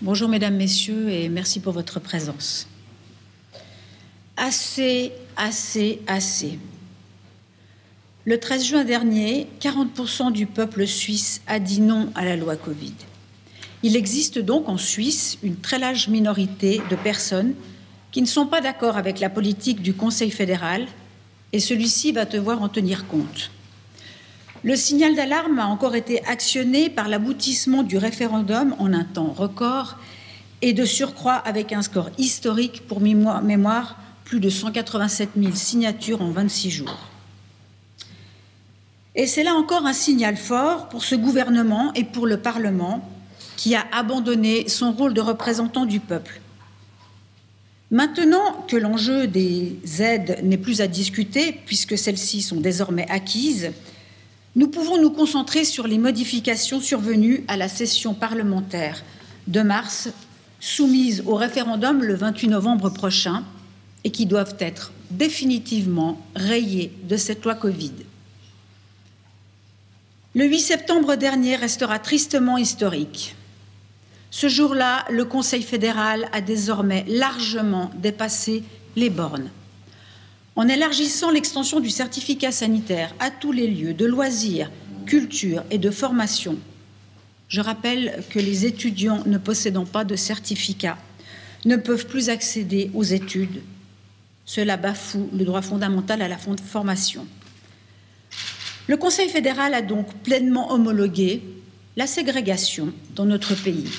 Bonjour mesdames, messieurs, et merci pour votre présence. Assez. Le 13 juin dernier, 40% du peuple suisse a dit non à la loi Covid. Il existe donc en Suisse une très large minorité de personnes qui ne sont pas d'accord avec la politique du Conseil fédéral et celui-ci va devoir en tenir compte. Le signal d'alarme a encore été actionné par l'aboutissement du référendum en un temps record et de surcroît avec un score historique pour mémoire, plus de 187 000 signatures en 26 jours. Et c'est là encore un signal fort pour ce gouvernement et pour le Parlement qui a abandonné son rôle de représentant du peuple. Maintenant que l'enjeu des aides n'est plus à discuter puisque celles-ci sont désormais acquises, nous pouvons nous concentrer sur les modifications survenues à la session parlementaire de mars, soumises au référendum le 28 novembre prochain et qui doivent être définitivement rayées de cette loi Covid. Le 8 septembre dernier restera tristement historique. Ce jour-là, le Conseil fédéral a désormais largement dépassé les bornes. En élargissant l'extension du certificat sanitaire à tous les lieux de loisirs, culture et de formation, je rappelle que les étudiants ne possédant pas de certificat ne peuvent plus accéder aux études. Cela bafoue le droit fondamental à la formation. Le Conseil fédéral a donc pleinement homologué la ségrégation dans notre pays,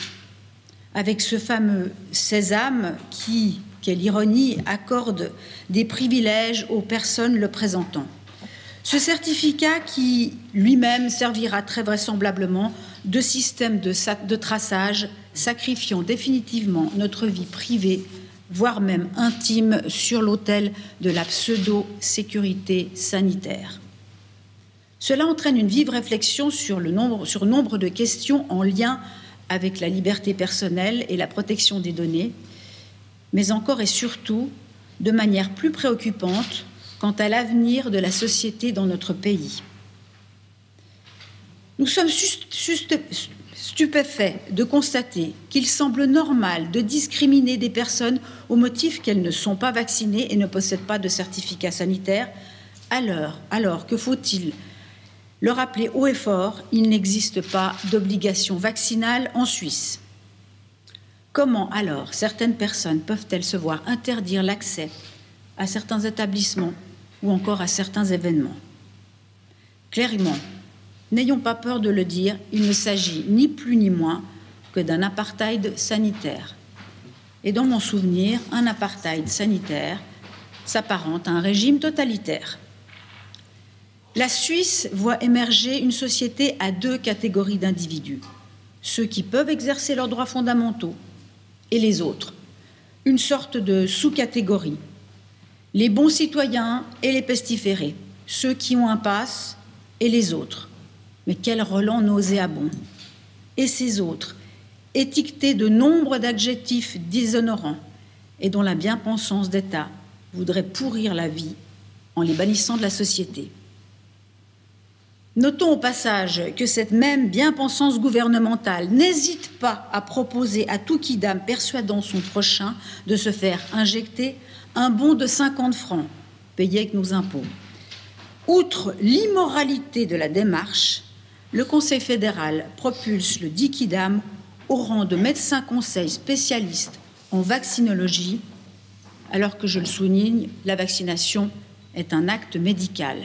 avec ce fameux sésame qui, quelle ironie, accorde des privilèges aux personnes le présentant. Ce certificat qui lui-même servira très vraisemblablement de système de traçage, sacrifiant définitivement notre vie privée, voire même intime, sur l'autel de la pseudo-sécurité sanitaire. Cela entraîne une vive réflexion sur nombre de questions en lien avec la liberté personnelle et la protection des données, mais encore et surtout, de manière plus préoccupante, quant à l'avenir de la société dans notre pays. Nous sommes stupéfaits de constater qu'il semble normal de discriminer des personnes au motif qu'elles ne sont pas vaccinées et ne possèdent pas de certificat sanitaire, alors que faut-il le rappeler haut et fort, il n'existe pas d'obligation vaccinale en Suisse. Comment alors certaines personnes peuvent-elles se voir interdire l'accès à certains établissements ou encore à certains événements? Clairement, n'ayons pas peur de le dire, il ne s'agit ni plus ni moins que d'un apartheid sanitaire. Et dans mon souvenir, un apartheid sanitaire s'apparente à un régime totalitaire. La Suisse voit émerger une société à deux catégories d'individus, ceux qui peuvent exercer leurs droits fondamentaux et les autres, une sorte de sous-catégorie, les bons citoyens et les pestiférés, ceux qui ont un pass et les autres. Mais quel relent nauséabond! Et ces autres, étiquetés de nombre d'adjectifs déshonorants et dont la bien-pensance d'État voudrait pourrir la vie en les bannissant de la société. Notons au passage que cette même bien-pensance gouvernementale n'hésite pas à proposer à tout quidam persuadant son prochain de se faire injecter un bon de 50 francs, payé avec nos impôts. Outre l'immoralité de la démarche, le Conseil fédéral propulse le dit quidam au rang de médecin conseil spécialiste en vaccinologie, alors que, je le souligne, la vaccination est un acte médical.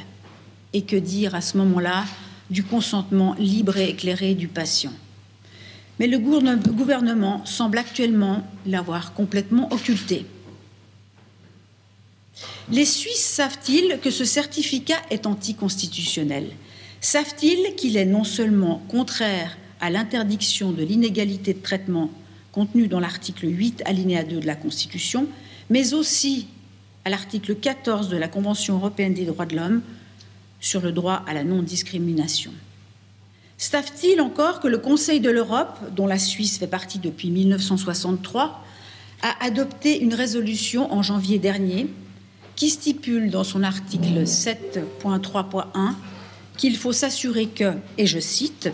Et que dire à ce moment-là du consentement libre et éclairé du patient? Mais le gouvernement semble actuellement l'avoir complètement occulté. Les Suisses savent-ils que ce certificat est anticonstitutionnel? Savent-ils qu'il est non seulement contraire à l'interdiction de l'inégalité de traitement contenue dans l'article 8, alinéa 2 de la Constitution, mais aussi à l'article 14 de la Convention européenne des droits de l'homme sur le droit à la non-discrimination? Savent-ils encore que le Conseil de l'Europe, dont la Suisse fait partie depuis 1963, a adopté une résolution en janvier dernier qui stipule dans son article 7.3.1 qu'il faut s'assurer que, et je cite,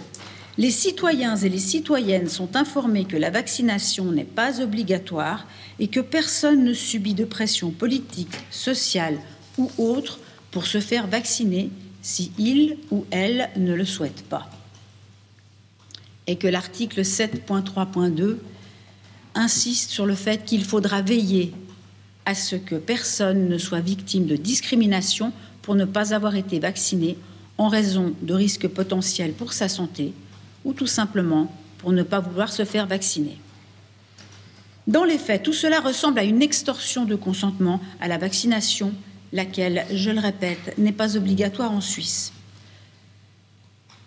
Les citoyens et les citoyennes sont informés que la vaccination n'est pas obligatoire et que personne ne subit de pression politique, sociale ou autre pour se faire vacciner si il ou elle ne le souhaite pas. Et que l'article 7.3.2 insiste sur le fait qu'il faudra veiller à ce que personne ne soit victime de discrimination pour ne pas avoir été vacciné en raison de risques potentiels pour sa santé ou tout simplement pour ne pas vouloir se faire vacciner. Dans les faits, tout cela ressemble à une extorsion de consentement à la vaccination, laquelle, je le répète, n'est pas obligatoire en Suisse.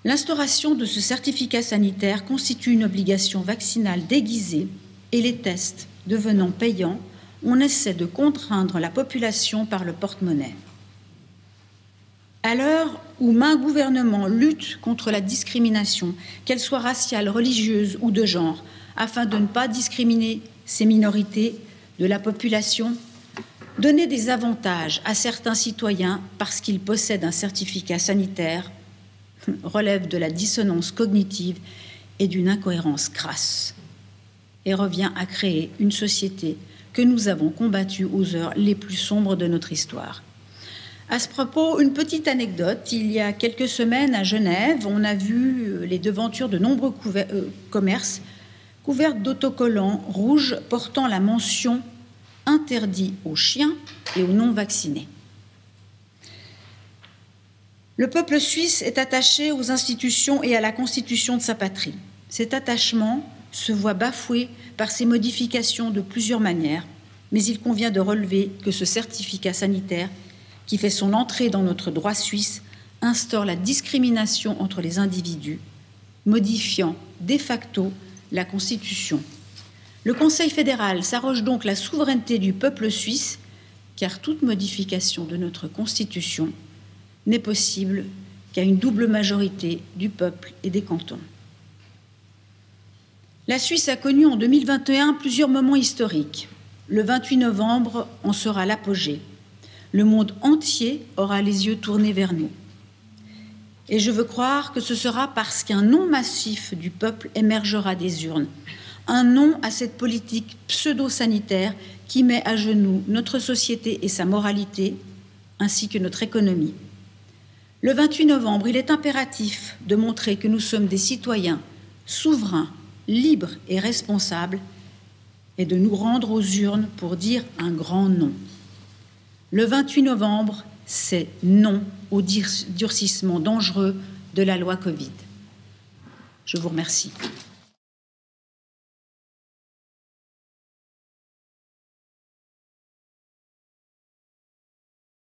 L'instauration de ce certificat sanitaire constitue une obligation vaccinale déguisée et les tests devenant payants, on essaie de contraindre la population par le porte-monnaie. À l'heure où maint gouvernement lutte contre la discrimination, qu'elle soit raciale, religieuse ou de genre, afin de ne pas discriminer ces minorités de la population, donner des avantages à certains citoyens parce qu'ils possèdent un certificat sanitaire relève de la dissonance cognitive et d'une incohérence crasse et revient à créer une société que nous avons combattue aux heures les plus sombres de notre histoire. À ce propos, une petite anecdote. Il y a quelques semaines à Genève, on a vu les devantures de nombreux commerces couvertes d'autocollants rouges portant la mention « Interdit aux chiens et aux non-vaccinés ». Le peuple suisse est attaché aux institutions et à la constitution de sa patrie. Cet attachement se voit bafoué par ces modifications de plusieurs manières, mais il convient de relever que ce certificat sanitaire, qui fait son entrée dans notre droit suisse, instaure la discrimination entre les individus, modifiant de facto la Constitution. Le Conseil fédéral s'arroge donc la souveraineté du peuple suisse, car toute modification de notre Constitution n'est possible qu'à une double majorité du peuple et des cantons. La Suisse a connu en 2021 plusieurs moments historiques. Le 28 novembre en sera l'apogée. Le monde entier aura les yeux tournés vers nous. Et je veux croire que ce sera parce qu'un non massif du peuple émergera des urnes. Un non à cette politique pseudo-sanitaire qui met à genoux notre société et sa moralité, ainsi que notre économie. Le 28 novembre, il est impératif de montrer que nous sommes des citoyens souverains, libres et responsables, et de nous rendre aux urnes pour dire un grand non. Le 28 novembre, c'est non au durcissement dangereux de la loi Covid. Je vous remercie.